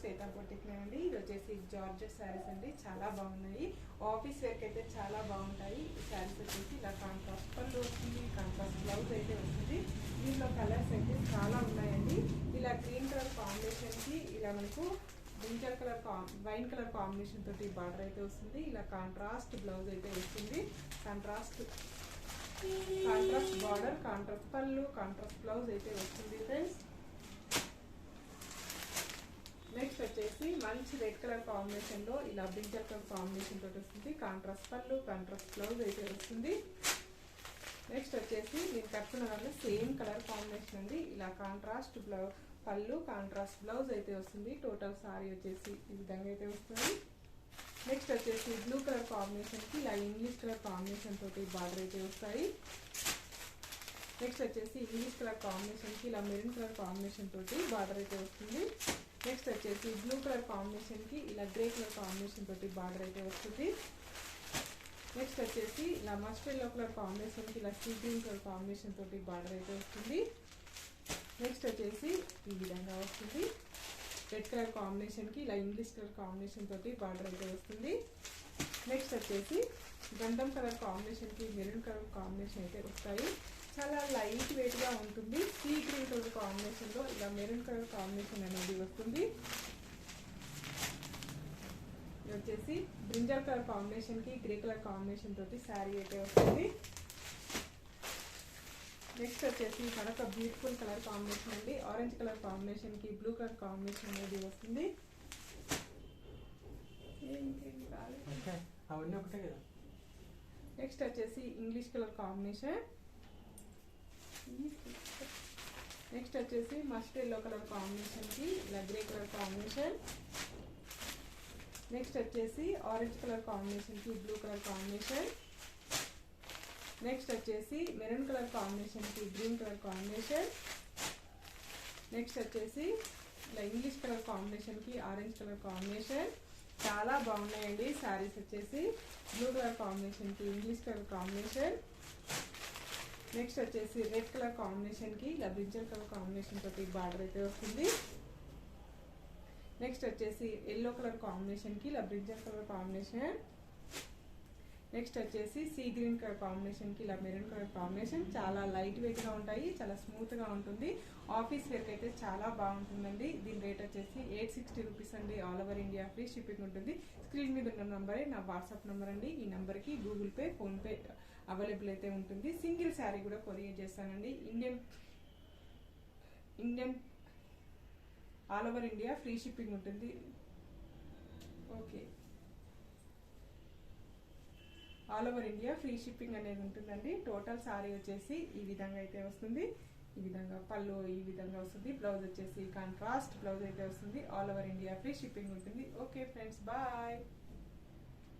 శ్వేత boutique అండి. ఇది వచ్చేసి జార్జెట్ శారీస్ అండి, చాలా బాగున్నాయి. ఆఫీస్ వేర్కి అయితే చాలా బాగుంటాయి. ఈ శారీస్ వచ్చేసి ఇలా కాంట్రాస్ట్ పళ్ళు వస్తుంది, కాంట్రాస్ట్ బ్లౌజ్ అయితే వస్తుంది. దీంట్లో కలర్స్ అయితే చాలా ఉన్నాయండి. ఇలా గ్రీన్ కలర్ కాంబినేషన్కి ఇలా మనకు brinjal colour wine colour combination తోటి బార్డర్ అయితే వస్తుంది. ఇలా కాంట్రాస్ట్ బ్లౌజ్ అయితే వస్తుంది. కాంట్రాస్ట్ బార్డర్, కాంట్రాస్ట్ పళ్ళు, కాంట్రాస్ట్ బ్లౌజ్ అయితే వస్తుంది ఫ్రెండ్స్. నెక్స్ట్ వచ్చేసి మంచి రెడ్ కలర్ కాంబినేషన్ లో ఇలా బ్రింజల్ కలర్ కాంబినేషన్ తోటి వస్తుంది. కాంట్రాస్ట్ పళ్ళు, కాంట్రాస్ట్ బ్లౌజ్ అయితే వస్తుంది. నెక్స్ట్ వచ్చేసి నేను కట్టుకున్న దాంట్లో సేమ్ కలర్ కాంబినేషన్ అండి. ఇలా కాంట్రాస్ట్ పళ్ళు, కాంట్రాస్ట్ బ్లౌజ్ అయితే వస్తుంది. టోటల్ సారీ వచ్చేసి ఈ విధంగా అయితే వస్తుంది. నెక్స్ట్ వచ్చేసి బ్లూ కలర్ కాంబినేషన్ కి ఇలా ఇంగ్లీష్ కలర్ కాంబినేషన్ తోటి బార్డర్ అయితే వస్తాయి. నెక్స్ట్ వచ్చేసి ఇంగ్లీష్ కలర్ కాంబినేషన్ కి ఇలా మెరూన్ కలర్ కాంబినేషన్ తోటి బార్డర్ అయితే వస్తుంది. నెక్స్ట్ వచ్చేసి బ్లూ కలర్ కాంబినేషన్ కి ఇలా గ్రే కలర్ కాంబినేషన్ తోటి బార్డర్ అయితే వస్తుంది. నెక్స్ట్ వచ్చేసి ఇలా మస్టర్డ్ ఎల్లో కలర్ కాంబినేషన్ కి ఇలా సీ గ్రీన్ కలర్ కాంబినేషన్ తోటి బార్డర్ అయితే వస్తుంది. నెక్స్ట్ వచ్చేసి ఈ విధంగా వస్తుంది. రెడ్ కలర్ కాంబినేషన్ కి ఇలా ఇంగ్లీష్ కలర్ కాంబినేషన్ తోటి బార్డర్ అయితే వస్తుంది. నెక్స్ట్ వచ్చేసి గంధం కలర్ కాంబినేషన్ కి మెరూన్ కలర్ కాంబినేషన్ అయితే వస్తాయి. చాలా లైట్ వెయిట్ గా ఉంటుంది. సీ గ్రీన్ కలర్ కాంబినేషన్ లో ఇలా మెరూన్ కలర్ కాంబినేషన్ అనేది వస్తుంది. ఇది వచ్చేసి బ్రింజల్ కలర్ కాంబినేషన్ కి గ్రే కలర్ కాంబినేషన్ తోటి శారీ అయితే వస్తుంది. నెక్స్ట్ వచ్చేసి మరొక బ్యూటిఫుల్ కలర్ కాంబినేషన్ అండి. ఆరెంజ్ కలర్ కాంబినేషన్ కి బ్లూ కలర్ కాంబినేషన్ అనేది వస్తుంది. నెక్స్ట్ వచ్చేసి ఇంగ్లీష్ కలర్ కాంబినేషన్. నెక్స్ట్ వచ్చేసి మస్టర్డ్ ఎల్లో కలర్ కాంబినేషన్ కి ఇలా గ్రే కలర్ కాంబినేషన్. నెక్స్ట్ వచ్చేసి ఆరెంజ్ కలర్ కాంబినేషన్ కి బ్లూ కలర్ కాంబినేషన్. నెక్స్ట్ వచ్చేసి మెరూన్ కలర్ కాంబినేషన్ కి గ్రీన్ కలర్ కాంబినేషన్. నెక్స్ట్ వచ్చేసి ఇలా ఇంగ్లీష్ కలర్ కాంబినేషన్ కి ఆరెంజ్ కలర్ కాంబినేషన్. చాలా బాగున్నాయండి శారీస్ వచ్చేసి. బ్లూ కలర్ కాంబినేషన్ కి ఇంగ్లీష్ కలర్ కాంబినేషన్. నెక్స్ట్ వచ్చేసి రెడ్ కలర్ కాంబినేషన్ కి ఇలా బ్రింజల్ కలర్ కాంబినేషన్ తోటి బార్డర్ అయితే వస్తుంది. నెక్స్ట్ వచ్చేసి ఎల్లో కలర్ కాంబినేషన్ కి ఇలా బ్రింజల్ కలర్ కాంబినేషన్. నెక్స్ట్ వచ్చేసి సీ గ్రీన్ కలర్ కాంబినేషన్ కి ఇలా మెరూన్ కలర్ కాంబినేషన్. చాలా లైట్ వెయిట్ గా ఉంటాయి, చాలా స్మూత్ గా ఉంటుంది. ఆఫీస్ వేర్ కి అయితే చాలా బాగుంటుందండి. దీని రేట్ వచ్చేసి 860 రూపీస్ అండి. All over India free shipping ఉంటుంది. స్క్రీన్ మీద ఉన్న నంబరే నా వాట్సాప్ నంబర్ అండి. ఈ నంబర్ కి Google Pay, PhonePe available అయితే ఉంటుంది. సింగిల్ శారీ కూడా కొరియర్ చేస్తానండి. Indian all over India free shipping ఉంటుంది. Okay, all over India free shipping అనేది ఉంటుందండి. టోటల్ సారీ వచ్చేసి ఈ విధంగా అయితే వస్తుంది. ఈ విధంగా పళ్ళు ఈ విధంగా వస్తుంది. బ్లౌజ్ వచ్చేసి కాంట్రాస్ట్ బ్లౌజ్ అయితే వస్తుంది. All over India free shipping ఉంటుంది. Okay friends, bye.